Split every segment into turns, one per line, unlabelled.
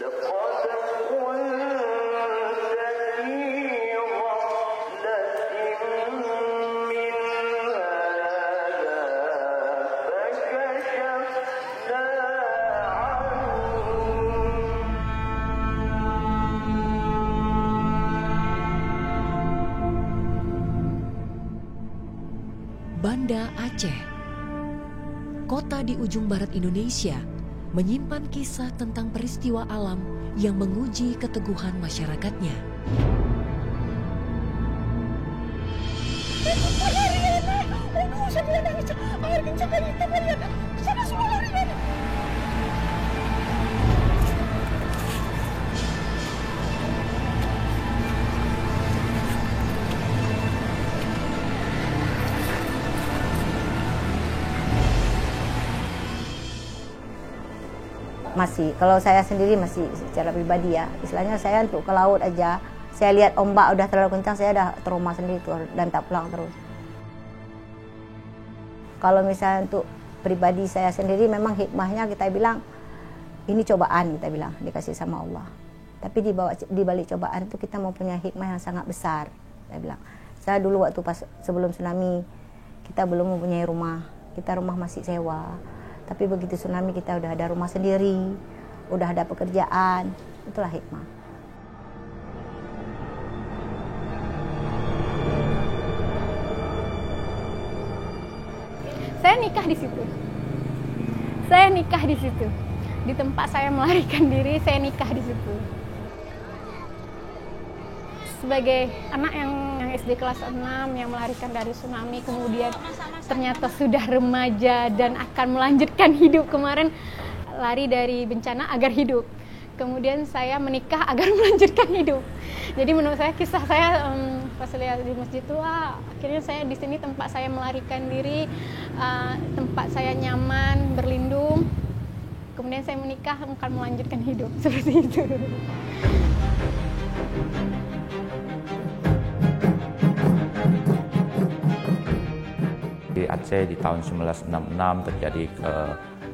Banda Aceh, kota di ujung barat Indonesia, menyimpan kisah tentang peristiwa alam yang menguji keteguhan masyarakatnya.
Masih, kalau saya sendiri masih secara pribadi ya, istilahnya saya untuk ke laut aja, saya lihat ombak udah terlalu kencang, saya udah trauma sendiri tuh dan tak pulang terus. Kalau misalnya untuk pribadi saya sendiri, memang hikmahnya kita bilang, ini cobaan kita bilang, dikasih sama Allah. Tapi di balik cobaan itu kita mempunyai hikmah yang sangat besar, saya bilang. Saya dulu waktu pas sebelum tsunami, kita belum mempunyai rumah, kita rumah masih sewa. Tapi begitu tsunami kita udah ada rumah sendiri, udah ada pekerjaan, itulah hikmah.
Saya nikah di situ. Saya nikah di situ. Di tempat saya melarikan diri, saya nikah di situ. Sebagai anak yang SD kelas 6 yang melarikan dari tsunami, kemudian ternyata sudah remaja dan akan melanjutkan hidup, kemarin lari dari bencana agar hidup. Kemudian saya menikah agar melanjutkan hidup. Jadi menurut saya kisah saya pas lihat di masjid itu, akhirnya saya di sini tempat saya melarikan diri, tempat saya nyaman, berlindung. Kemudian saya menikah akan melanjutkan hidup seperti itu.
Di Aceh di tahun 1966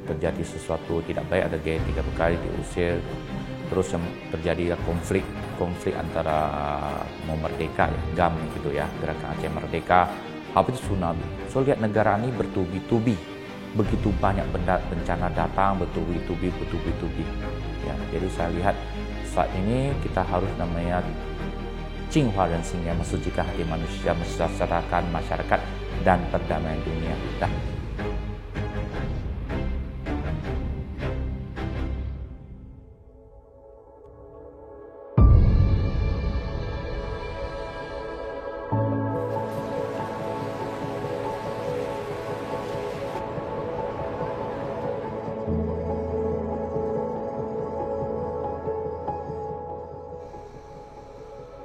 terjadi sesuatu tidak baik, ada GM 3 kali diusir, terus yang terjadi konflik antara mau merdeka ya, GAM gitu ya, Gerakan Aceh Merdeka, habis tsunami. So lihat negara ini bertubi-tubi, begitu banyak bencana datang, bertubi-tubi. Ya, jadi saya lihat saat ini kita harus namanya Jinghua Renxing, yang mensucikan hati manusia, mensejahterakan masyarakat dan perdamaian dunia.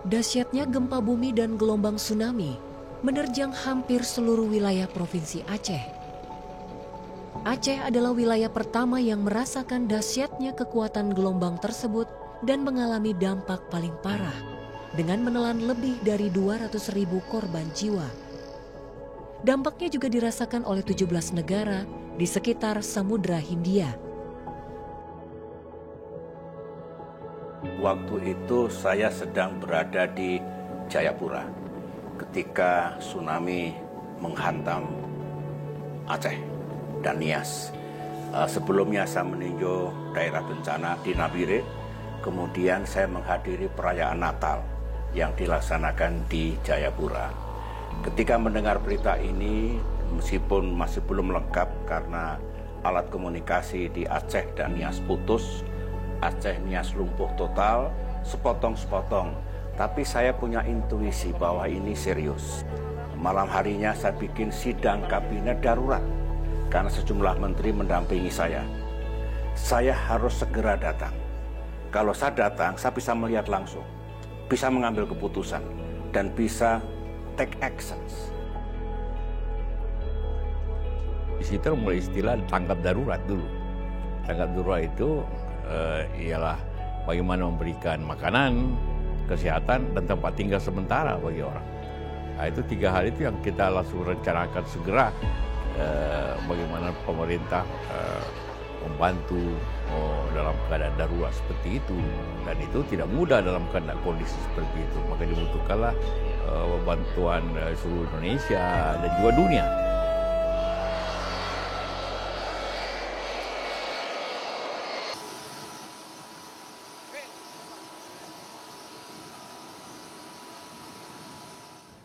Dahsyatnya gempa bumi dan gelombang tsunami menerjang hampir seluruh wilayah Provinsi Aceh. Aceh adalah wilayah pertama yang merasakan dahsyatnya kekuatan gelombang tersebut dan mengalami dampak paling parah dengan menelan lebih dari 200.000 korban jiwa. Dampaknya juga dirasakan oleh 17 negara di sekitar Samudra Hindia.
Waktu itu saya sedang berada di Jayapura ketika tsunami menghantam Aceh dan Nias. Sebelumnya saya meninjau daerah bencana di Nabire, kemudian saya menghadiri perayaan Natal yang dilaksanakan di Jayapura. Ketika mendengar berita ini, meskipun masih belum lengkap karena alat komunikasi di Aceh dan Nias putus, Aceh Nias lumpuh total, sepotong-sepotong. Tapi saya punya intuisi bahwa ini serius. Malam harinya saya bikin sidang kabinet darurat karena sejumlah menteri mendampingi saya. Saya harus segera datang. Kalau saya datang, saya bisa melihat langsung, bisa mengambil keputusan, dan bisa take actions.
Di situ mulai istilah tanggap darurat dulu. Tanggap darurat itu ialah bagaimana memberikan makanan, kesehatan, dan tempat tinggal sementara bagi orang. Nah, itu 3 hal itu yang kita langsung rencanakan segera, bagaimana pemerintah membantu dalam keadaan darurat seperti itu, dan itu tidak mudah dalam keadaan kondisi seperti itu. Maka dibutuhkanlah bantuan seluruh Indonesia dan juga dunia.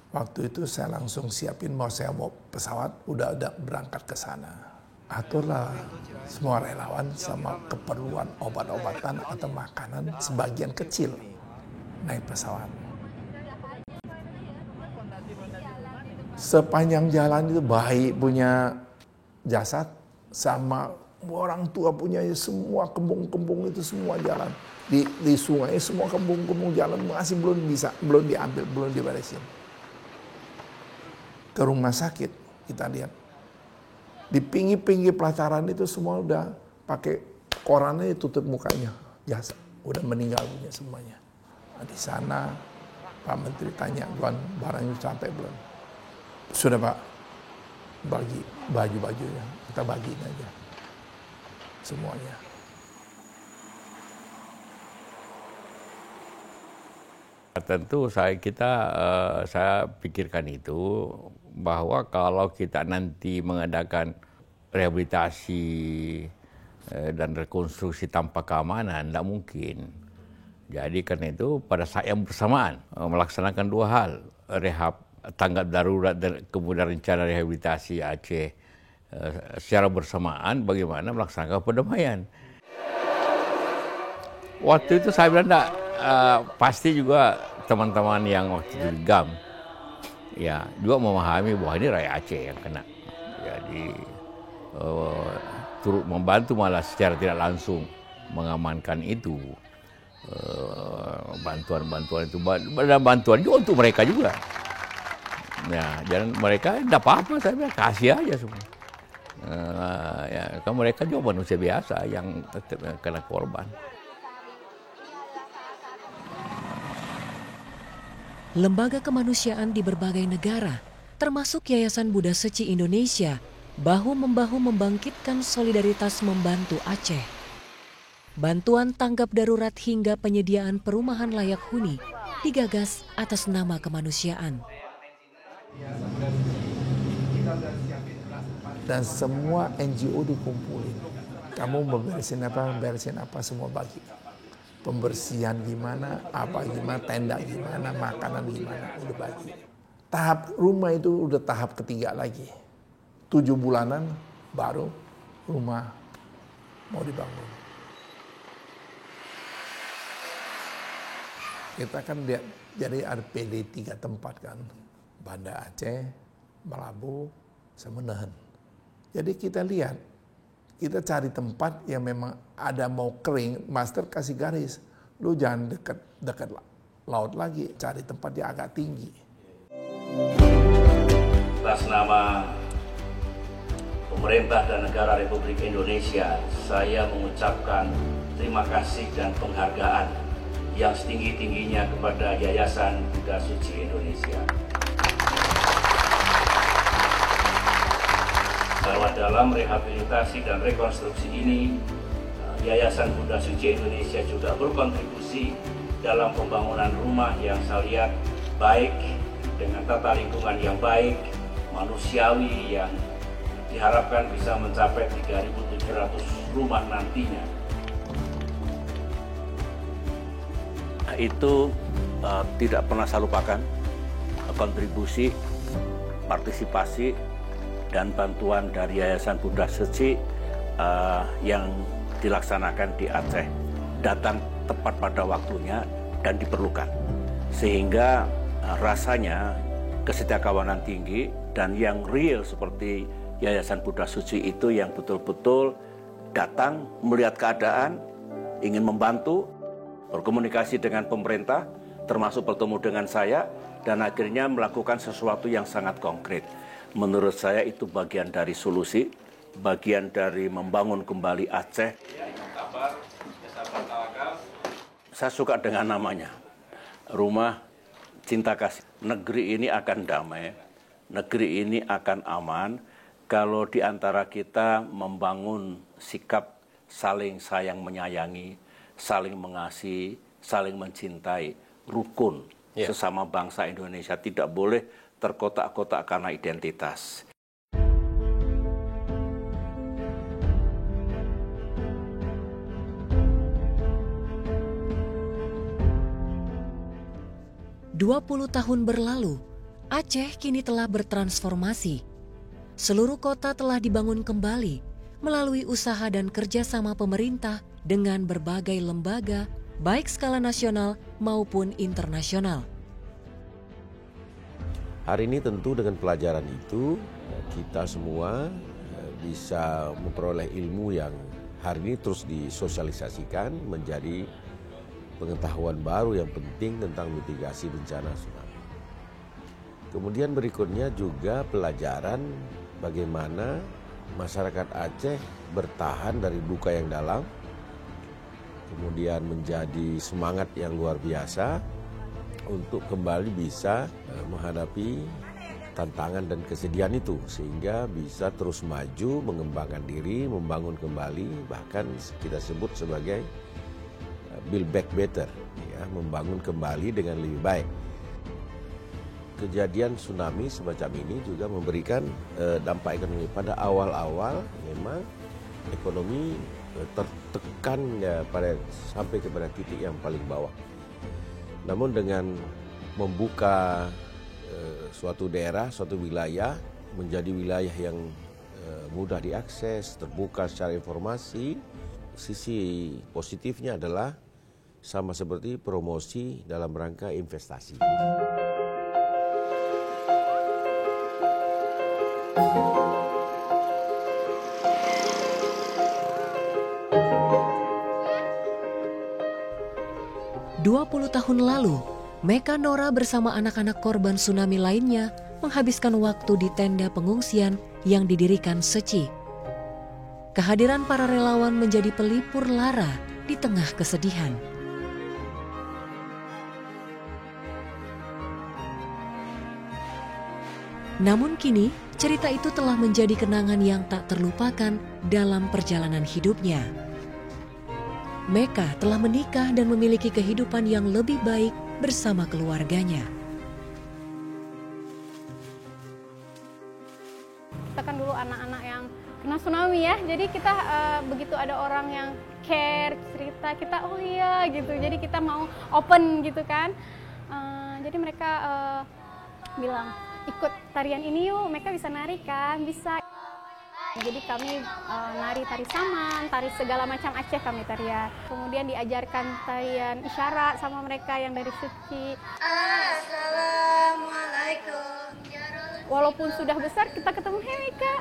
Waktu itu saya langsung siapin saya mau pesawat, udah berangkat ke sana. Aturlah semua relawan sama keperluan obat-obatan atau makanan sebagian kecil naik pesawat. Sepanjang jalan itu bayi punya jasad sama orang tua punya semua kembung-kembung itu semua jalan. Di sungai semua kembung-kembung jalan masih belum diambil, belum diberesin. Ke rumah sakit kita lihat di pinggir-pinggir pelataran itu semua udah pakai korannya tutup mukanya, jasad udah meninggal punya semuanya. Nah, di sana Pak Menteri tanya, Tuan barangnya sampai belum? Sudah Pak, bagi baju-bajunya, kita bagiin aja semuanya.
Tentu saya pikirkan itu bahwa kalau kita nanti mengadakan rehabilitasi dan rekonstruksi tanpa keamanan, tidak mungkin. Jadi karena itu pada saat yang bersamaan melaksanakan dua hal, rehab tanggap darurat dan kemudian rencana rehabilitasi Aceh secara bersamaan, bagaimana melaksanakan perdamaian. Waktu itu saya bilang enggak, pasti juga teman-teman yang waktu itu di GAM ya juga memahami bahwa ini rakyat Aceh yang kena. Jadi turut membantu malah secara tidak langsung mengamankan itu. Bantuan-bantuan itu dan bantuan juga untuk mereka juga. Ya, dan mereka tidak apa-apa, saya bilang kasih aja semua. Ya, kan mereka juga manusia biasa yang kena korban.
Lembaga kemanusiaan di berbagai negara, termasuk Yayasan Buddha Seci Indonesia, bahu-membahu membangkitkan solidaritas membantu Aceh. Bantuan tanggap darurat hingga penyediaan perumahan layak huni digagas atas nama kemanusiaan.
Dan semua NGO dikumpulin. Kamu beresin apa semua bagi. Pembersihan gimana, tenda gimana, makanan gimana, udah bagi. Tahap rumah itu udah tahap ketiga lagi. 7 bulanan baru rumah mau dibangun. Kita kan lihat, jadi ada PD 3 tempat kan. Banda Aceh, Melabu, sama Nehen. Jadi kita lihat, kita cari tempat yang memang ada mau kering, master kasih garis. Lu jangan dekat laut lagi, cari tempat yang agak tinggi.
Atas nama pemerintah dan negara Republik Indonesia, saya mengucapkan terima kasih dan penghargaan yang setinggi-tingginya kepada Yayasan Buddha Suci Indonesia. Bahwa dalam rehabilitasi dan rekonstruksi ini, Yayasan Buddha Suci Indonesia juga berkontribusi dalam pembangunan rumah yang saya lihat baik, dengan tata lingkungan yang baik, manusiawi yang diharapkan bisa mencapai 3.700 rumah nantinya. Itu tidak pernah saya lupakan, kontribusi, partisipasi, dan bantuan dari Yayasan Buddha Seci yang dilaksanakan di Aceh datang tepat pada waktunya dan diperlukan. Sehingga rasanya kesetiakawanan tinggi dan yang real seperti Yayasan Buddha Suci itu yang betul-betul datang melihat keadaan, ingin membantu, berkomunikasi dengan pemerintah, termasuk bertemu dengan saya, dan akhirnya melakukan sesuatu yang sangat konkret. Menurut saya itu bagian dari solusi, bagian dari membangun kembali Aceh. Saya suka dengan namanya, Rumah Cinta Kasih. Negeri ini akan damai, negeri ini akan aman, kalau di antara kita membangun sikap saling sayang menyayangi, saling mengasihi, saling mencintai, rukun sesama bangsa Indonesia, tidak boleh terkotak-kotak karena identitas.
"20 tahun berlalu, Aceh kini telah bertransformasi. Seluruh kota telah dibangun kembali melalui usaha dan kerjasama pemerintah dengan berbagai lembaga, baik skala nasional maupun internasional.
Hari ini tentu dengan pelajaran itu, kita semua bisa memperoleh ilmu yang hari ini terus disosialisasikan menjadi pengetahuan baru yang penting tentang mitigasi bencana tsunami. Kemudian berikutnya juga pelajaran bagaimana masyarakat Aceh bertahan dari duka yang dalam, kemudian menjadi semangat yang luar biasa untuk kembali bisa menghadapi tantangan dan kesedihan itu, sehingga bisa terus maju, mengembangkan diri, membangun kembali, bahkan kita sebut sebagai build back better, ya, membangun kembali dengan lebih baik. Kejadian tsunami semacam ini juga memberikan dampak ekonomi. Pada awal-awal memang ekonomi tertekan ya, sampai kepada titik yang paling bawah. Namun dengan membuka suatu daerah, suatu wilayah menjadi wilayah yang mudah diakses, terbuka secara informasi, sisi positifnya adalah sama seperti promosi dalam rangka investasi.
"20 tahun lalu, Meka Nora bersama anak-anak korban tsunami lainnya menghabiskan waktu di tenda pengungsian yang didirikan Seci. Kehadiran para relawan menjadi pelipur lara di tengah kesedihan. Namun kini, cerita itu telah menjadi kenangan yang tak terlupakan dalam perjalanan hidupnya. Meka telah menikah dan memiliki kehidupan yang lebih baik bersama keluarganya.
Kita kan dulu anak-anak yang kena tsunami ya, jadi kita begitu ada orang yang care, cerita, kita oh iya gitu, jadi kita mau open gitu kan. Jadi mereka bilang, ikut tarian ini yuk, mereka bisa nari kan, bisa. Jadi kami nari tari saman, tari segala macam Aceh kami tarian. Kemudian diajarkan tarian isyarat sama mereka yang dari Seci. Assalamualaikum. Walaupun sudah besar kita ketemu, hey Meka,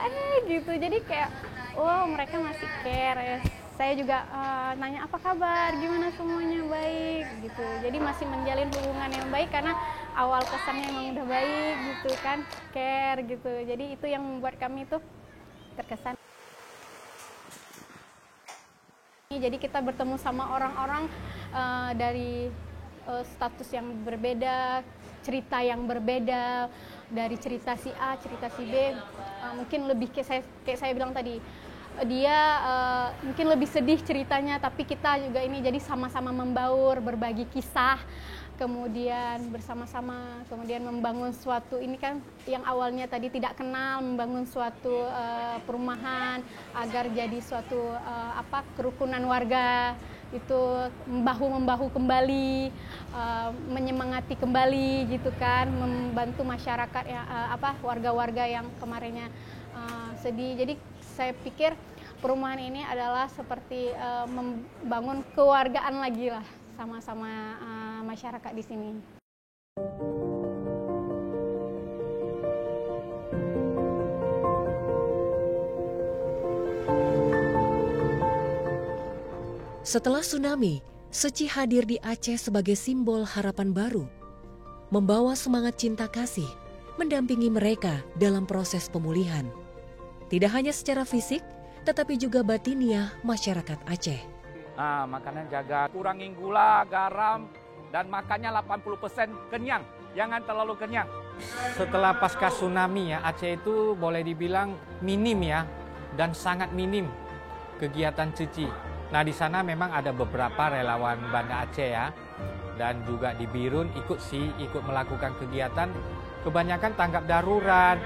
gitu. Jadi kayak, oh mereka masih care. Saya juga nanya apa kabar, gimana semuanya, baik gitu. Jadi masih menjalin hubungan yang baik karena awal kesannya emang udah baik gitu kan, care gitu. Jadi itu yang membuat kami tuh terkesan. Jadi kita bertemu sama orang-orang dari status yang berbeda, cerita yang berbeda, dari cerita si A, cerita si B, mungkin lebih kayak saya bilang tadi, dia mungkin lebih sedih ceritanya, tapi kita juga ini jadi sama-sama membaur, berbagi kisah, kemudian bersama-sama, kemudian membangun suatu ini kan yang awalnya tadi tidak kenal, membangun suatu perumahan agar jadi suatu kerukunan warga, itu membahu-membahu kembali, menyemangati kembali gitu kan, membantu masyarakat yang warga-warga yang kemarinnya sedih. Jadi saya pikir perumahan ini adalah seperti membangun kewargaan lagi lah sama-sama masyarakat di sini.
Setelah tsunami, Seci hadir di Aceh sebagai simbol harapan baru, membawa semangat cinta kasih, mendampingi mereka dalam proses pemulihan. Tidak hanya secara fisik, tetapi juga batiniah masyarakat Aceh.
Nah, makanan jaga, kurangin gula, garam, dan makannya 80% kenyang, jangan terlalu kenyang.
Setelah pasca tsunami ya, Aceh itu boleh dibilang minim ya, dan sangat minim
kegiatan cuci. Nah, di sana memang ada beberapa relawan Banda Aceh ya. Dan juga di Birun ikut melakukan kegiatan, kebanyakan tanggap darurat.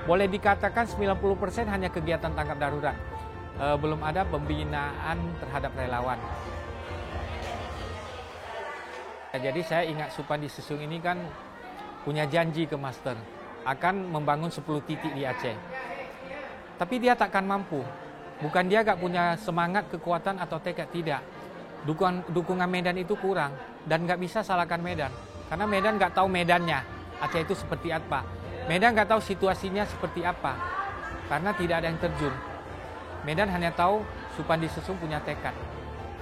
Boleh dikatakan 90% hanya kegiatan tanggap darurat. Belum ada pembinaan terhadap relawan. Jadi saya ingat Supandi Susung ini kan punya janji ke Master akan membangun 10 titik di Aceh. Tapi dia takkan mampu. Bukan dia gak punya semangat, kekuatan atau tekad, tidak. Dukungan Medan itu kurang dan nggak bisa salahkan Medan karena Medan nggak tahu medannya Aceh itu seperti apa. Medan nggak tahu situasinya seperti apa karena tidak ada yang terjun. Medan hanya tahu Supandi Susung punya tekad.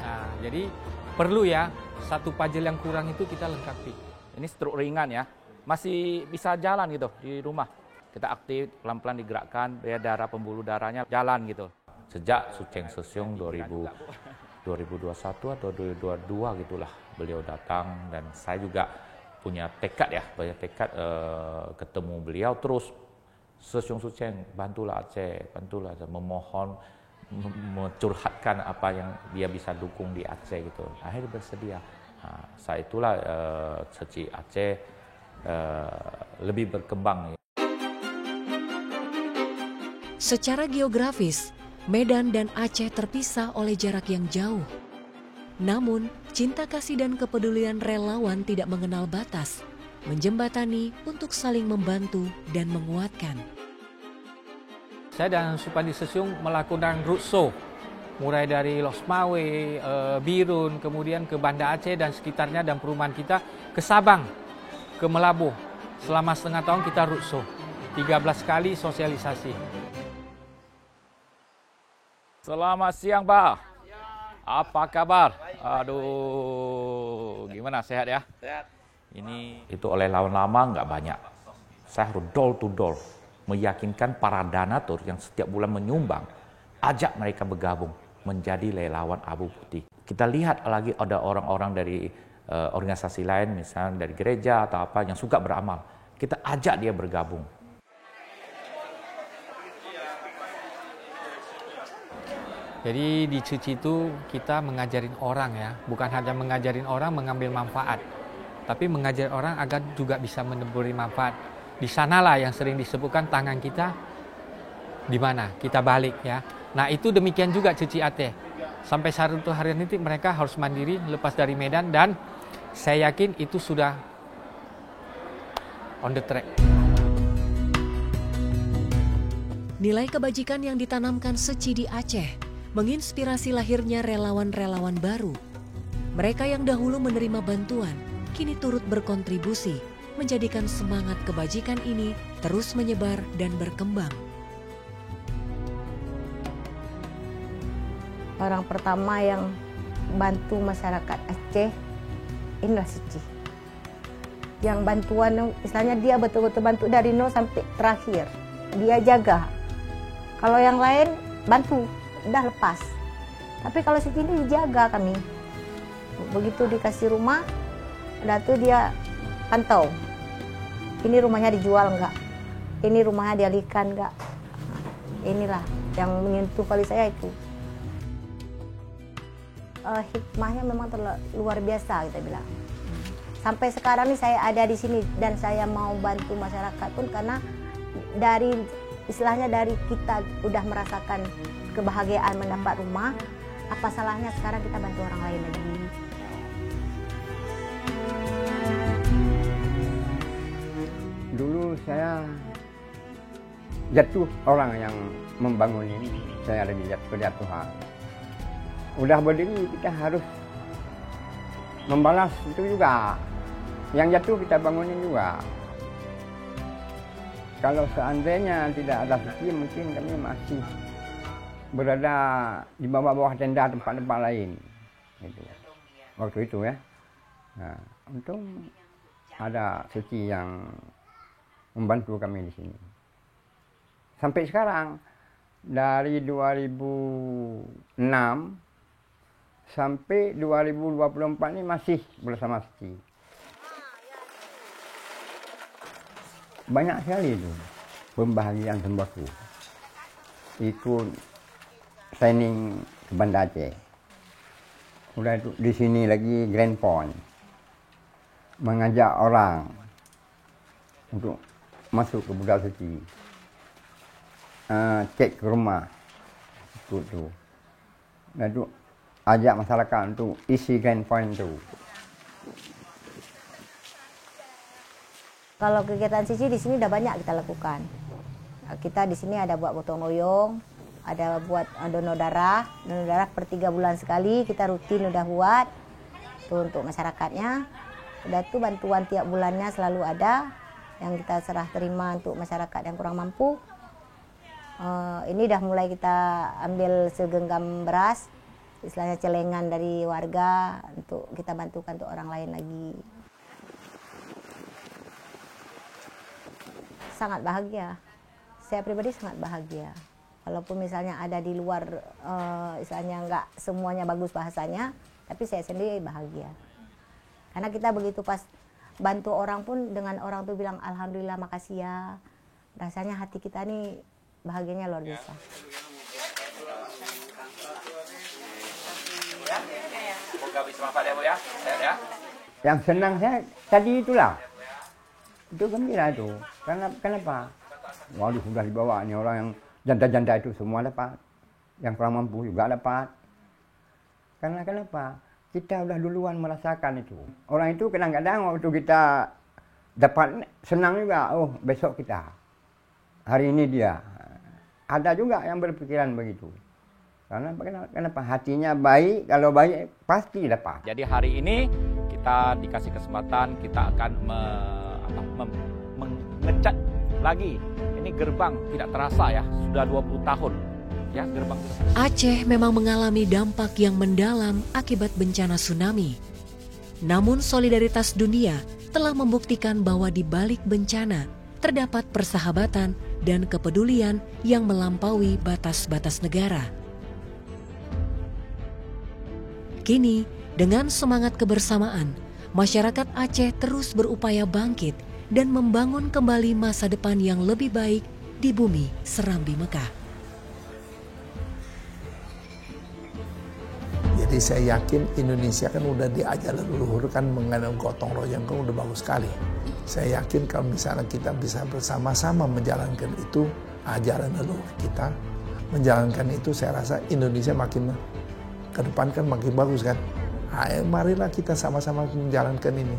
Nah, jadi perlu ya satu puzzle yang kurang itu kita lengkapi.
Ini struk ringan ya, masih bisa jalan gitu di rumah. Kita aktif, pelan-pelan digerakkan, biar darah pembuluh darahnya jalan gitu. Sejak Sucheng Susung 2021 atau 2022 gitulah beliau datang, dan saya juga punya tekad ya, banyak tekad ketemu beliau terus. Sucheng, bantulah Aceh, bantulah Aceh, memohon, mencurhatkan apa yang dia bisa dukung di Aceh gitu. Akhirnya bersedia. Nah, saat itulah Seci Aceh lebih berkembang.
Secara geografis, Medan dan Aceh terpisah oleh jarak yang jauh. Namun, cinta kasih dan kepedulian relawan tidak mengenal batas, menjembatani untuk saling membantu dan menguatkan.
Saya dan Supandi Susung melakukan roadshow, mulai dari Losmawe, Birun, kemudian ke Banda Aceh dan sekitarnya dan perumahan kita, ke Sabang, ke Melabuh. Selama setengah tahun kita roadshow, 13 kali sosialisasi.
Selamat siang, Pak. Apa kabar? Aduh, gimana, sehat ya? Sehat. Ini itu oleh lawan lama nggak banyak. Saya harus door to door meyakinkan para donatur yang setiap bulan menyumbang, ajak mereka bergabung menjadi relawan Abu Putih. Kita lihat lagi ada orang-orang dari organisasi lain, misalnya dari gereja atau apa yang suka beramal. Kita ajak dia bergabung.
Jadi di Cuci itu kita mengajarin orang ya, bukan hanya mengajarin orang mengambil manfaat, tapi mengajarin orang agar juga bisa meneburi manfaat. Di sanalah yang sering disebutkan tangan kita di mana kita balik ya. Nah itu demikian juga Cuci Aceh. Sampai satu hari nanti mereka harus mandiri lepas dari Medan, dan saya yakin itu sudah on the track.
Nilai kebajikan yang ditanamkan Seci di Aceh menginspirasi lahirnya relawan-relawan baru. Mereka yang dahulu menerima bantuan, kini turut berkontribusi, menjadikan semangat kebajikan ini terus menyebar dan berkembang.
Orang pertama yang bantu masyarakat Aceh, inilah Seci. Yang bantuan, istilahnya dia betul-betul bantu dari nol sampai terakhir. Dia jaga. Kalau yang lain bantu, udah lepas. Tapi kalau Seci ini dijaga kami. Begitu dikasih rumah, udah tuh dia pantau. Ini rumahnya dijual enggak? Ini rumahnya dialihkan enggak? Inilah yang menyentuh kali saya itu. Hikmahnya memang luar biasa kita bilang. Sampai sekarang nih saya ada di sini dan saya mau bantu masyarakat pun karena dari istilahnya dari kita udah merasakan kebahagiaan mendapat rumah, apa salahnya sekarang kita bantu orang lain lagi.
Dulu saya jatuh orang yang membangun ini, saya ada di jatuhan. Udah berdiri kita harus membalas itu juga. Yang jatuh kita bangunin juga. Kalau seandainya tidak ada Seci, mungkin kami masih berada di bawah-bawah tenda tempat-tempat lain. Gitu. Waktu itu ya. Nah, untung ada Seci yang membantu kami di sini. Sampai sekarang, dari 2006 sampai 2024 ini masih bersama Seci. Banyak sekali itu pembahagian sembako. Ikut training ke Banda Aceh. Udah itu di sini lagi Grand Point, mengajak orang untuk masuk ke Budak Suci, cek ke rumah, itu. Dan itu ajak masyarakat untuk isi Grand Point itu.
Kalau kegiatan Cici di sini udah banyak kita lakukan. Kita di sini ada buat gotong royong, ada buat donor darah per 3 bulan sekali kita rutin udah buat. Itu untuk masyarakatnya. Udah tuh bantuan tiap bulannya selalu ada yang kita serah terima untuk masyarakat yang kurang mampu. Ini udah mulai kita ambil segenggam beras, istilahnya celengan dari warga untuk kita bantukan untuk orang lain lagi. Sangat bahagia. Saya pribadi sangat bahagia. Walaupun misalnya ada di luar, istilahnya nggak semuanya bagus bahasanya, tapi saya sendiri bahagia. Karena kita begitu pas bantu orang pun dengan orang tuh bilang alhamdulillah makasih ya. Rasanya hati kita nih bahagianya luar biasa.
Yang senang saya tadi itulah. Itu gembira itu. Kenapa? Waduh sudah dibawa nih orang yang janda-janda itu semua dapat. Yang kurang mampu juga dapat. Karena kenapa? Kita udah duluan merasakan itu. Orang itu kadang-kadang waktu kita dapat senang juga. Oh besok kita. Hari ini dia. Ada juga yang berpikiran begitu. Karena kenapa? Hatinya baik. Kalau baik pasti dapat.
Jadi hari ini kita dikasih kesempatan, kita akan mengecat lagi. Ini gerbang tidak terasa ya, sudah 20 tahun. Ya, gerbang.
Aceh memang mengalami dampak yang mendalam akibat bencana tsunami. Namun solidaritas dunia telah membuktikan bahwa di balik bencana terdapat persahabatan dan kepedulian yang melampaui batas-batas negara. Kini, dengan semangat kebersamaan, masyarakat Aceh terus berupaya bangkit dan membangun kembali masa depan yang lebih baik di bumi Serambi Mekah.
Jadi saya yakin Indonesia kan udah diajar leluhur kan mengenai gotong royong kan udah bagus sekali. Saya yakin kalau misalnya kita bisa bersama-sama menjalankan itu, ajaran leluhur kita, menjalankan itu, saya rasa Indonesia makin ke depan kan makin bagus kan. Ayo marilah kita sama-sama menjalankan ini.